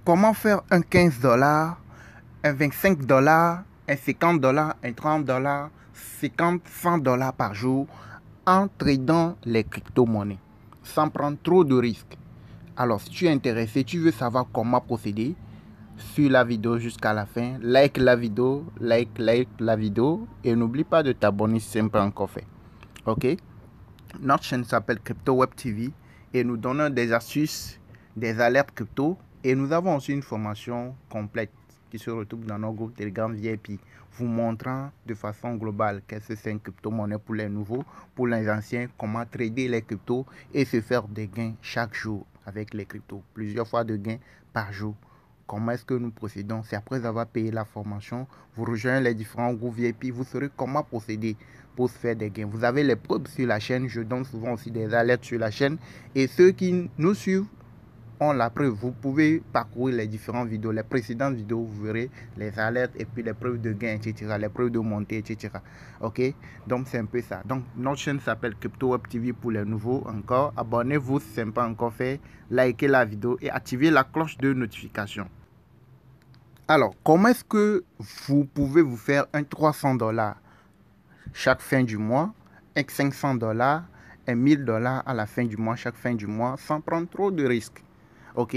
Comment faire un 15 $, un 25 $, un 50 $, un 30 $, 50, 100 $ par jour en tradant les crypto-monnaies sans prendre trop de risques? Alors, si tu es intéressé, tu veux savoir comment procéder, suis la vidéo jusqu'à la fin, like la vidéo, like la vidéo et n'oublie pas de t'abonner si ce n'est pas encore fait. Ok? Notre chaîne s'appelle Crypto Web TV et nous donnons des astuces, des alertes crypto et nous avons aussi une formation complète qui se retrouve dans notre groupe Telegram VIP, vous montrant de façon globale qu'est-ce que c'est une crypto-monnaie pour les nouveaux, pour les anciens, comment trader les cryptos et se faire des gains chaque jour avec les cryptos, plusieurs fois de gains par jour. Comment est-ce que nous procédons? C'est après avoir payé la formation, vous rejoignez les différents groupes VIP, vous saurez comment procéder pour se faire des gains. Vous avez les preuves sur la chaîne, je donne souvent aussi des alertes sur la chaîne. Et ceux qui nous suivent ont la preuve. Vous pouvez parcourir les différentes vidéos, les précédentes vidéos, vous verrez les alertes et puis les preuves de gains, etc. Les preuves de montée, etc. Ok? Donc c'est un peu ça. Donc notre chaîne s'appelle Crypto Web TV pour les nouveaux encore. Abonnez-vous si ce n'est pas encore fait. Likez la vidéo et activez la cloche de notification. Alors, comment est-ce que vous pouvez vous faire un 300 $ chaque fin du mois, un 500 $, un 1000 $ à la fin du mois, chaque fin du mois, sans prendre trop de risques? Ok?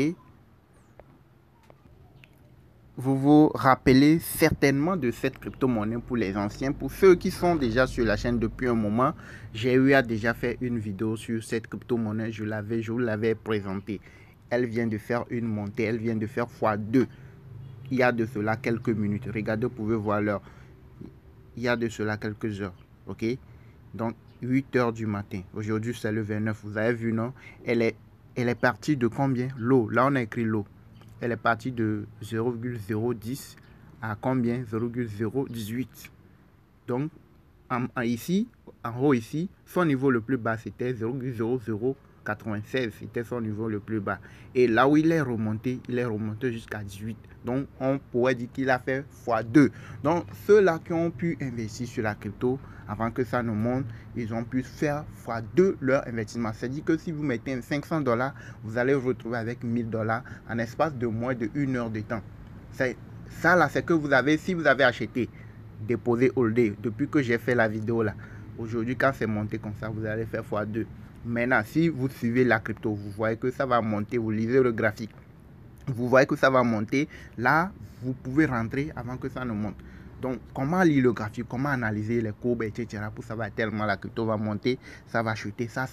Vous vous rappelez certainement de cette crypto-monnaie pour les anciens. Pour ceux qui sont déjà sur la chaîne depuis un moment, j'ai eu à déjà fait une vidéo sur cette crypto-monnaie. Je vous l'avais présentée. Elle vient de faire une montée, elle vient de faire x2. Il y a de cela quelques minutes. Regardez, vous pouvez voir l'heure. Il y a de cela quelques heures. Ok? Donc, 8 heures du matin. Aujourd'hui, c'est le 29. Vous avez vu, non? Elle est partie de combien? L'eau. Là, on a écrit l'eau. Elle est partie de 0,010 à combien? 0,018. Donc, ici, en haut ici, son niveau le plus bas, c'était 0,0096. C'était son niveau le plus bas. Et là où il est remonté jusqu'à 18. Donc, on pourrait dire qu'il a fait x2. Donc, ceux-là qui ont pu investir sur la crypto, avant que ça ne monte, ils ont pu faire x2 leur investissement. C'est-à-dire que si vous mettez 500 $, vous allez vous retrouver avec 1000 $ en espace de moins de 1 heure de temps. Ça là, c'est que vous avez, si vous avez acheté, déposer holder depuis que j'ai fait la vidéo là. Aujourd'hui, quand c'est monté comme ça, vous allez faire x2. Maintenant, si vous suivez la crypto, vous voyez que ça va monter, vous lisez le graphique, vous voyez que ça va monter. Là, vous pouvez rentrer avant que ça ne monte. Donc, comment lire le graphique, comment analyser les courbes, etc. pour savoir tellement la crypto va monter, ça va chuter. Ça,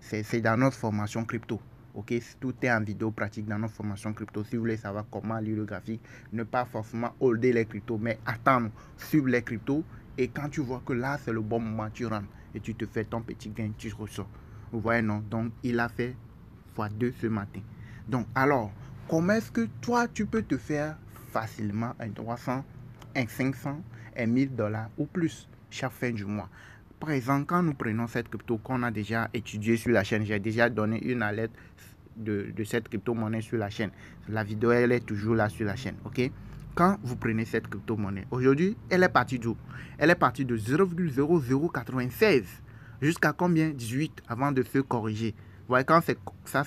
c'est dans notre formation crypto. Ok, tout est en vidéo pratique dans notre formation crypto. Si vous voulez savoir comment lire le graphique, ne pas forcément holder les cryptos, mais attendre, suivre les cryptos. Et quand tu vois que là, c'est le bon moment, tu rentres et tu te fais ton petit gain, tu ressors. Vous voyez, non? Donc, il a fait x2 ce matin. Donc, alors, comment est-ce que toi, tu peux te faire facilement un 300, un 500, un 1000 $ ou plus chaque fin du mois? Par exemple, quand nous prenons cette crypto qu'on a déjà étudié sur la chaîne, j'ai déjà donné une alerte de cette crypto-monnaie sur la chaîne. La vidéo, elle est toujours là sur la chaîne, ok? Quand vous prenez cette crypto-monnaie, aujourd'hui, elle est partie d'où? Elle est partie de 0,0096 jusqu'à combien? 18 avant de se corriger. Vous voyez, quand ça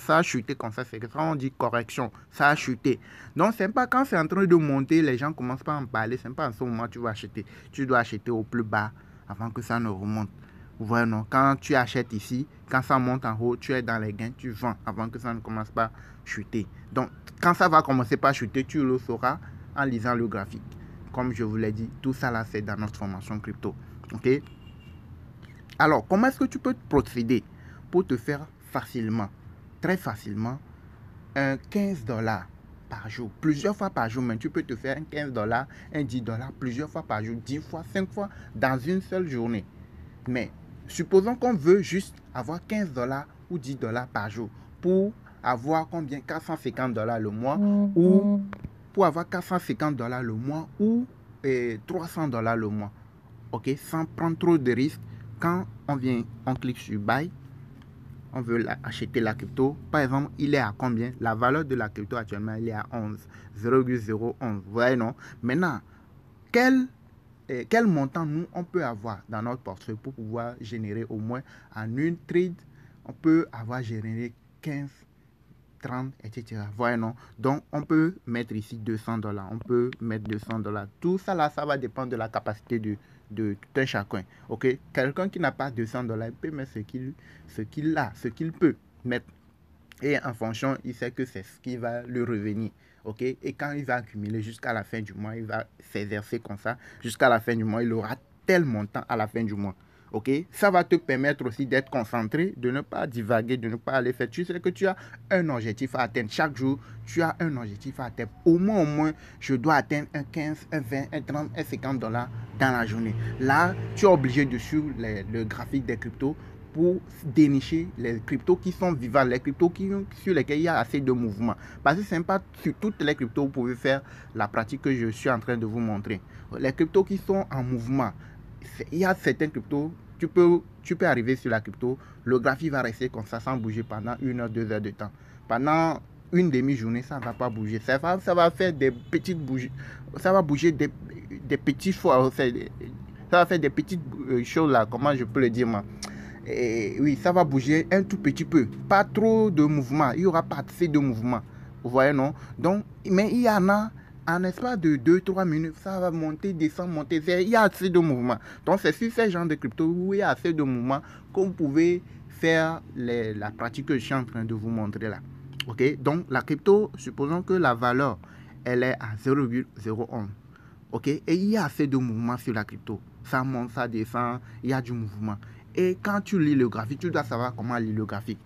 a chuté comme ça, c'est que ça on dit correction, ça a chuté. Donc, c'est pas quand c'est en train de monter, les gens commencent pas à en parler, c'est pas en ce moment que tu vas acheter. Tu dois acheter au plus bas avant que ça ne remonte. Vous voyez, non? Quand tu achètes ici, quand ça monte en haut, tu es dans les gains, tu vends avant que ça ne commence pas à chuter. Donc, quand ça va commencer par chuter, tu le sauras en lisant le graphique. Comme je vous l'ai dit, tout ça là, c'est dans notre formation crypto. Ok? Alors, comment est-ce que tu peux procéder pour te faire facilement, très facilement, un 15 $ par jour, plusieurs fois par jour, mais tu peux te faire un 15 $, un 10 $ plusieurs fois par jour, 10 fois, 5 fois dans une seule journée. Mais supposons qu'on veut juste avoir 15 $ ou 10 $ par jour pour avoir combien? 450 $ le mois ou pour avoir 450 $ le mois ou 300 $ le mois. Ok, sans prendre trop de risques. Quand on clique sur Buy, on veut acheter la crypto. Par exemple, il est à combien? La valeur de la crypto actuellement, il est à 11, 0,011. Vous voyez, non? Maintenant, quel montant nous, on peut avoir dans notre portefeuille pour pouvoir générer au moins en une trade, on peut avoir généré 15 30, etc. Voyez, non? Donc, on peut mettre ici 200 $. On peut mettre 200 $. Tout ça, là, ça va dépendre de la capacité de tout un chacun. OK? Quelqu'un qui n'a pas 200 $, il peut mettre ce qu'il peut mettre. Et en fonction, il sait que c'est ce qui va lui revenir. OK? Et quand il va accumuler jusqu'à la fin du mois, il va s'exercer comme ça. Jusqu'à la fin du mois, il aura tel montant à la fin du mois. OK? Ça va te permettre aussi d'être concentré, de ne pas divaguer, de ne pas aller faire. Tu sais que tu as un objectif à atteindre. Chaque jour, tu as un objectif à atteindre. Au moins, je dois atteindre un 15, un 20, un 30, un 50 $ dans la journée. Là, tu es obligé de suivre le graphique des cryptos pour dénicher les cryptos qui sont vivants, les cryptos sur lesquels il y a assez de mouvement. Parce que ce n'est pas sur toutes les cryptos que vous pouvez faire la pratique que je suis en train de vous montrer. Les cryptos qui sont en mouvement, il y a certains cryptos, tu peux arriver sur la crypto, le graphique va rester comme ça sans bouger pendant 1 heure, 2 heures de temps. Pendant une demi-journée, ça ne va pas bouger. Ça va faire des petites bougies, ça va bouger des petits fois, ça va faire des petites choses là, comment je peux le dire moi. Et oui, ça va bouger un tout petit peu, pas trop de mouvement, il n'y aura pas assez de mouvement, vous voyez non? Donc, mais il y en a, en espace de 2-3 minutes, ça va monter, descendre, monter, il y a assez de mouvement. Donc c'est sur ces genres de crypto où il y a assez de mouvement qu'on pouvait faire la pratique que je suis en train de vous montrer là. Ok, donc la crypto, supposons que la valeur, elle est à 0,01. Ok, et il y a assez de mouvement sur la crypto, ça monte, ça descend, il y a du mouvement. Et quand tu lis le graphique, tu dois savoir comment lire le graphique.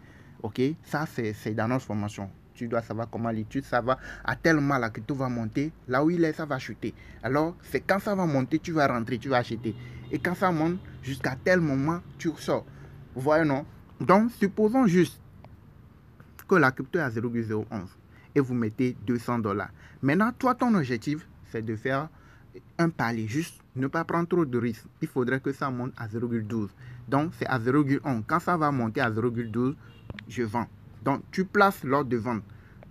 Ok, ça c'est dans notre formation. Tu dois savoir comment lire. Tu savoir à tel moment la crypto va monter, là où il est, ça va chuter. Alors, c'est quand ça va monter, tu vas rentrer, tu vas acheter. Et quand ça monte, jusqu'à tel moment, tu ressors. Vous voyez, non? Donc, supposons juste que la crypto est à 0,011 et vous mettez 200 $. Maintenant, toi, ton objectif, c'est de faire un palier, juste ne pas prendre trop de risques. Il faudrait que ça monte à 0,12. Donc, c'est à 0,11. Quand ça va monter à 0,12, je vends. Donc, tu places l'ordre de vente.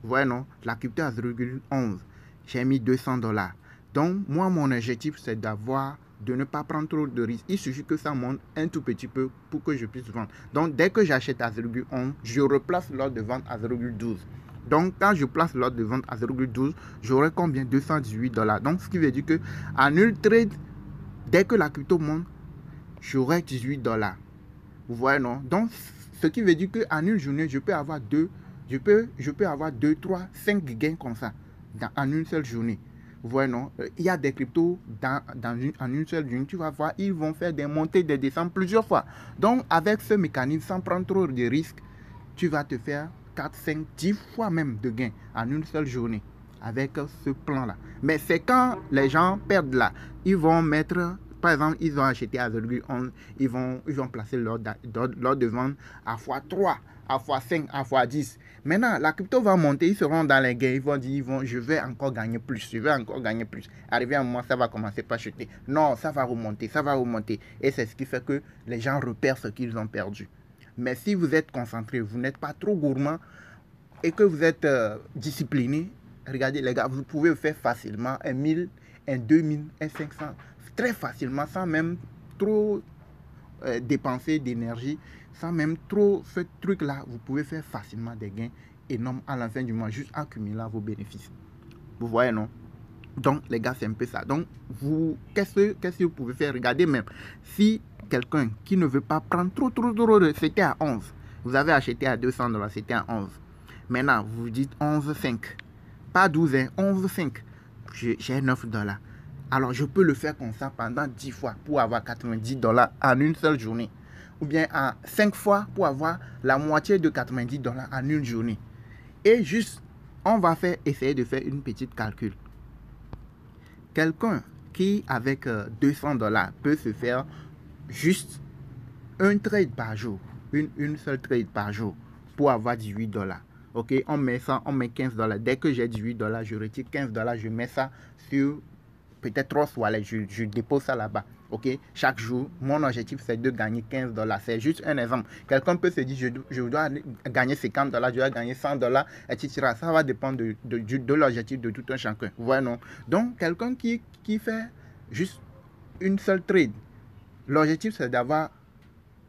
Vous voyez, non? La crypto à 0,11. J'ai mis 200 $. Donc, moi, mon objectif, c'est de ne pas prendre trop de risques. Il suffit que ça monte un tout petit peu pour que je puisse vendre. Donc, dès que j'achète à 0,11, je replace l'ordre de vente à 0,12. Donc, quand je place l'ordre de vente à 0,12, j'aurai combien? 218 $. Donc, ce qui veut dire que en une trade, dès que la crypto monte, j'aurai 18 $. Vous voyez, non? Donc, ce qui veut dire qu'en une journée, je peux avoir 2, 3, 5 gains comme ça, en une seule journée. Vous voyez, non? Il y a des cryptos en une seule journée, tu vas voir, ils vont faire des montées, des descentes plusieurs fois. Donc, avec ce mécanisme, sans prendre trop de risques, tu vas te faire 4, 5, 10 fois même de gains en une seule journée avec ce plan-là. Mais c'est quand les gens perdent là, ils vont mettre, par exemple, ils ont acheté à 0,11, ils vont placer l'ordre de vente à x3, à x5, à x10. Maintenant, la crypto va monter, ils seront dans les gains, ils vont dire, je vais encore gagner plus, je vais encore gagner plus. Arrivé à un moment, ça va commencer par chuter. Non, ça va remonter, ça va remonter. Et c'est ce qui fait que les gens repèrent ce qu'ils ont perdu. Mais si vous êtes concentré, vous n'êtes pas trop gourmand et que vous êtes discipliné, regardez les gars, vous pouvez le faire facilement, un 1000, un 2000, un 500, très facilement, sans même trop dépenser d'énergie, sans même trop ce truc-là, vous pouvez faire facilement des gains énormes à la fin du mois, juste accumulant vos bénéfices. Vous voyez, non? Donc, les gars, c'est un peu ça. Donc, qu'est-ce que vous pouvez faire? Regardez même, si quelqu'un qui ne veut pas prendre trop, c'était à 11. Vous avez acheté à 200 $, c'était à 11. Maintenant, vous dites 11,5. Pas 12, hein, 11,5. J'ai 9 $. Alors, je peux le faire comme ça pendant 10 fois pour avoir 90 $ en une seule journée. Ou bien à 5 fois pour avoir la moitié de 90 $ en une journée. Et juste, on va essayer de faire une petite calcul. Quelqu'un qui, avec 200 $ peut se faire juste un trade par jour, une seule trade par jour pour avoir 18 $. Ok, on met ça, on met 15 $. Dès que j'ai 18 $, je retire 15 $, je mets ça sur peut-être 3 wallets, je dépose ça là-bas. Ok, chaque jour, mon objectif c'est de gagner 15 $. C'est juste un exemple. Quelqu'un peut se dire, je dois gagner 50 $, je dois gagner 100 $, etc. Ça va dépendre de l'objectif de tout un chacun. Vous voyez, non? Donc, quelqu'un qui fait juste une seule trade, l'objectif c'est d'avoir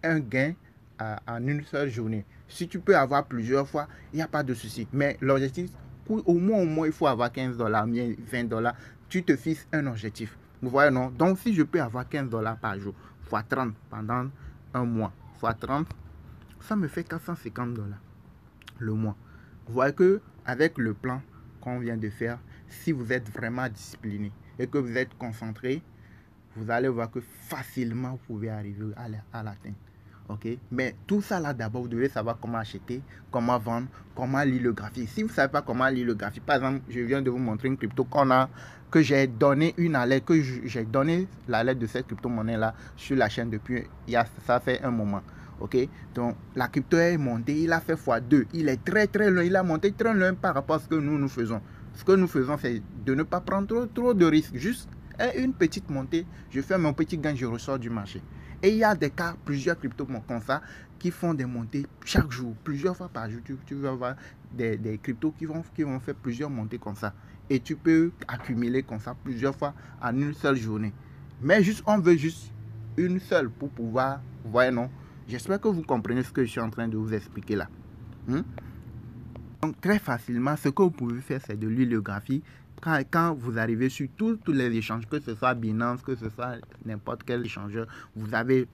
un gain en une seule journée. Si tu peux avoir plusieurs fois, il n'y a pas de souci. Mais l'objectif, au moins, il faut avoir 15 $, bien 20 $. Tu te fixes un objectif. Vous voyez, non? Donc, si je peux avoir 15 $ par jour, fois 30 pendant un mois, fois 30, ça me fait 450 $ le mois. Vous voyez que avec le plan qu'on vient de faire, si vous êtes vraiment discipliné et que vous êtes concentré, vous allez voir que facilement vous pouvez arriver à l'atteindre. Ok, mais tout ça là, d'abord, vous devez savoir comment acheter, comment vendre, comment lire le graphique. Si vous ne savez pas comment lire le graphique, par exemple, je viens de vous montrer une crypto que j'ai donné une alerte, que j'ai donné l'alerte de cette crypto-monnaie là sur la chaîne depuis, ça fait un moment. Ok, donc la crypto est montée, il a fait x2, il est très loin, il a monté très loin par rapport à ce que nous faisons. Ce que nous faisons, c'est de ne pas prendre trop de risques, juste une petite montée, je fais mon petit gain, je ressors du marché. Et il y a des cas, plusieurs cryptos comme ça, qui font des montées chaque jour, plusieurs fois par jour. Tu vas avoir des cryptos qui vont faire plusieurs montées comme ça. Et tu peux accumuler comme ça plusieurs fois en une seule journée. Mais on veut juste une seule pour pouvoir, vous voyez, non? J'espère que vous comprenez ce que je suis en train de vous expliquer là. Donc très facilement, ce que vous pouvez faire, c'est de lire le graphique. Quand vous arrivez sur tous les échanges, que ce soit Binance, que ce soit n'importe quel échangeur, vous avez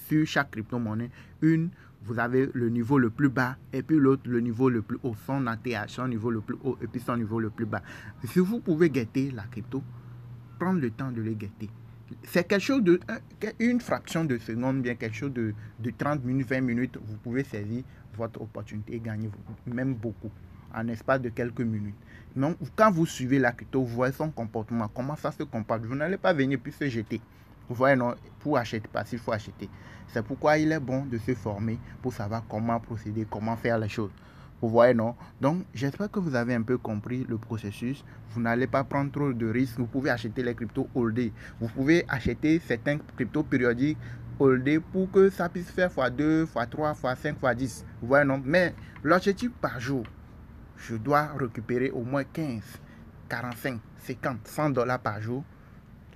sur chaque crypto-monnaie, vous avez le niveau le plus bas et puis l'autre le niveau le plus haut, son ATH, son niveau le plus haut et puis son niveau le plus bas. Si vous pouvez guetter la crypto, prendre le temps de les guetter. C'est quelque chose une fraction de seconde, bien quelque chose de 30 minutes, 20 minutes, vous pouvez saisir votre opportunité et gagner même beaucoup en espace de quelques minutes. Donc, quand vous suivez la crypto, vous voyez son comportement, comment ça se comporte. Vous n'allez pas venir puis se jeter. Vous voyez, non, pour acheter, parce qu'il faut acheter. C'est pourquoi il est bon de se former pour savoir comment procéder, comment faire les choses. Vous voyez, non? Donc, j'espère que vous avez un peu compris le processus. Vous n'allez pas prendre trop de risques. Vous pouvez acheter les cryptos holdés. Vous pouvez acheter certains cryptos périodiques holdés pour que ça puisse faire x2, x3, x5, x10. Vous voyez, non? Mais l'objectif par jour, je dois récupérer au moins 15, 45, 50, 100 $ par jour.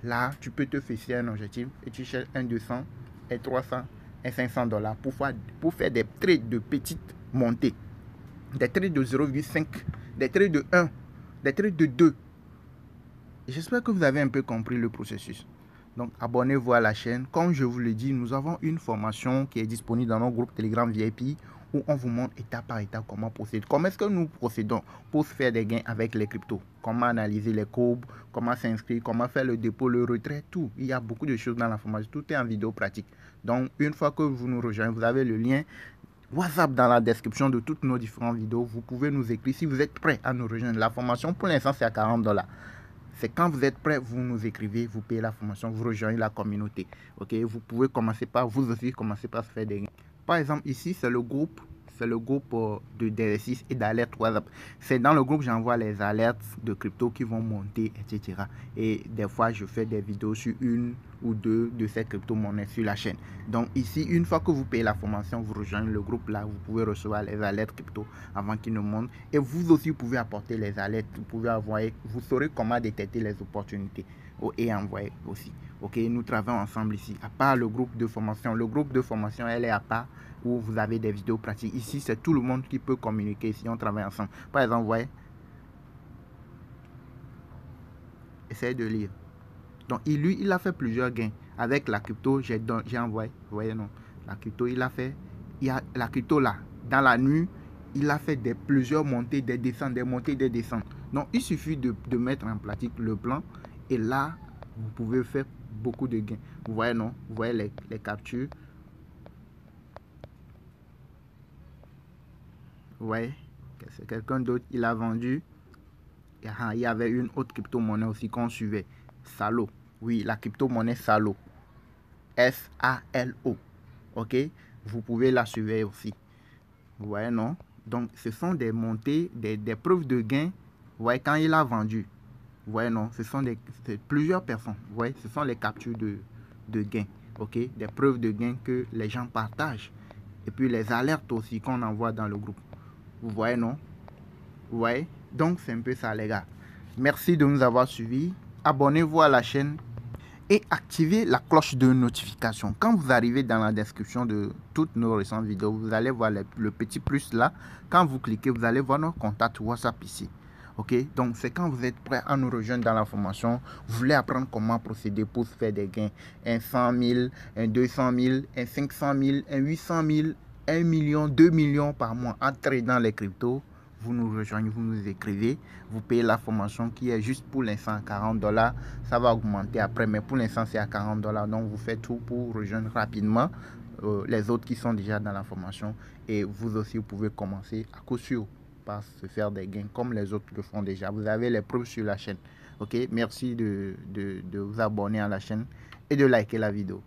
Là, tu peux te fixer un objectif et tu cherches un 200, et 300, et 500 $ pour faire des trades de petites montées. Des trades de 0,5, des trades de 1, des trades de 2. J'espère que vous avez un peu compris le processus. Donc, abonnez-vous à la chaîne. Comme je vous l'ai dit, nous avons une formation qui est disponible dans notre groupe Telegram VIP où on vous montre étape par étape comment procéder. Comment est-ce que nous procédons pour se faire des gains avec les cryptos? Comment analyser les courbes, comment s'inscrire, comment faire le dépôt, le retrait, tout. Il y a beaucoup de choses dans la formation. Tout est en vidéo pratique. Donc, une fois que vous nous rejoignez, vous avez le lien WhatsApp dans la description de toutes nos différentes vidéos. Vous pouvez nous écrire si vous êtes prêt à nous rejoindre. La formation, pour l'instant, c'est à 40 $. C'est quand vous êtes prêt, vous nous écrivez, vous payez la formation, vous rejoignez la communauté. Ok, vous pouvez commencer par, vous aussi, commencer par se faire des gains. Par exemple, ici, c'est le groupe d'exercices et d'alertes WhatsApp. C'est dans le groupe, j'envoie les alertes de crypto qui vont monter, etc. Et des fois, je fais des vidéos sur une ou deux de ces crypto-monnaies sur la chaîne. Donc ici, une fois que vous payez la formation, vous rejoignez le groupe là, vous pouvez recevoir les alertes crypto avant qu'ils ne montent. Et vous aussi, vous pouvez apporter les alertes, vous saurez comment détecter les opportunités et envoyer aussi. Ok, nous travaillons ensemble ici. À part le groupe de formation, elle est à part où vous avez des vidéos pratiques. Ici, c'est tout le monde qui peut communiquer si on travaille ensemble. Par exemple, vous voyez, essayez de lire. Donc, il a fait plusieurs gains. Avec la crypto, j'ai envoyé. Vous voyez, non? La crypto, la crypto là, dans la nuit, il a fait plusieurs montées, des descentes, des montées, des descentes. Donc, il suffit de mettre en pratique le plan. Et là, vous pouvez faire beaucoup de gains. Vous voyez, non? Vous voyez les captures. Vous voyez? C'est quelqu'un d'autre, il a vendu. Il y avait une autre crypto-monnaie aussi qu'on suivait. Salo. Oui, la crypto-monnaie Salo. S-A-L-O. Ok? Vous pouvez la suivre aussi. Vous voyez, non? Donc, ce sont des montées, des preuves de gain. Vous voyez, quand il a vendu. Vous voyez, non? Ce sont plusieurs personnes. Vous voyez, ce sont les captures de gains. Ok? Des preuves de gain que les gens partagent. Et puis, les alertes aussi qu'on envoie dans le groupe. Vous voyez, non? Vous voyez? Donc, c'est un peu ça, les gars. Merci de nous avoir suivis. Abonnez-vous à la chaîne. et activez la cloche de notification. Quand vous arrivez dans la description de toutes nos récentes vidéos, vous allez voir le petit plus là. Quand vous cliquez, vous allez voir notre contact WhatsApp ici. Ok, donc c'est quand vous êtes prêt à nous rejoindre dans la formation, vous voulez apprendre comment procéder pour faire des gains, un 100 000, un 200 000, un 500 000, un 800 000, 1 million, 2 millions par mois en tradant les cryptos. Vous nous rejoignez, vous nous écrivez, vous payez la formation qui est juste pour l'instant à 40 $. Ça va augmenter après, mais pour l'instant c'est à 40 $. Donc vous faites tout pour rejoindre rapidement les autres qui sont déjà dans la formation. Et vous aussi, vous pouvez commencer à coup sûr par se faire des gains comme les autres le font déjà. Vous avez les preuves sur la chaîne. Ok, merci de vous abonner à la chaîne et de liker la vidéo.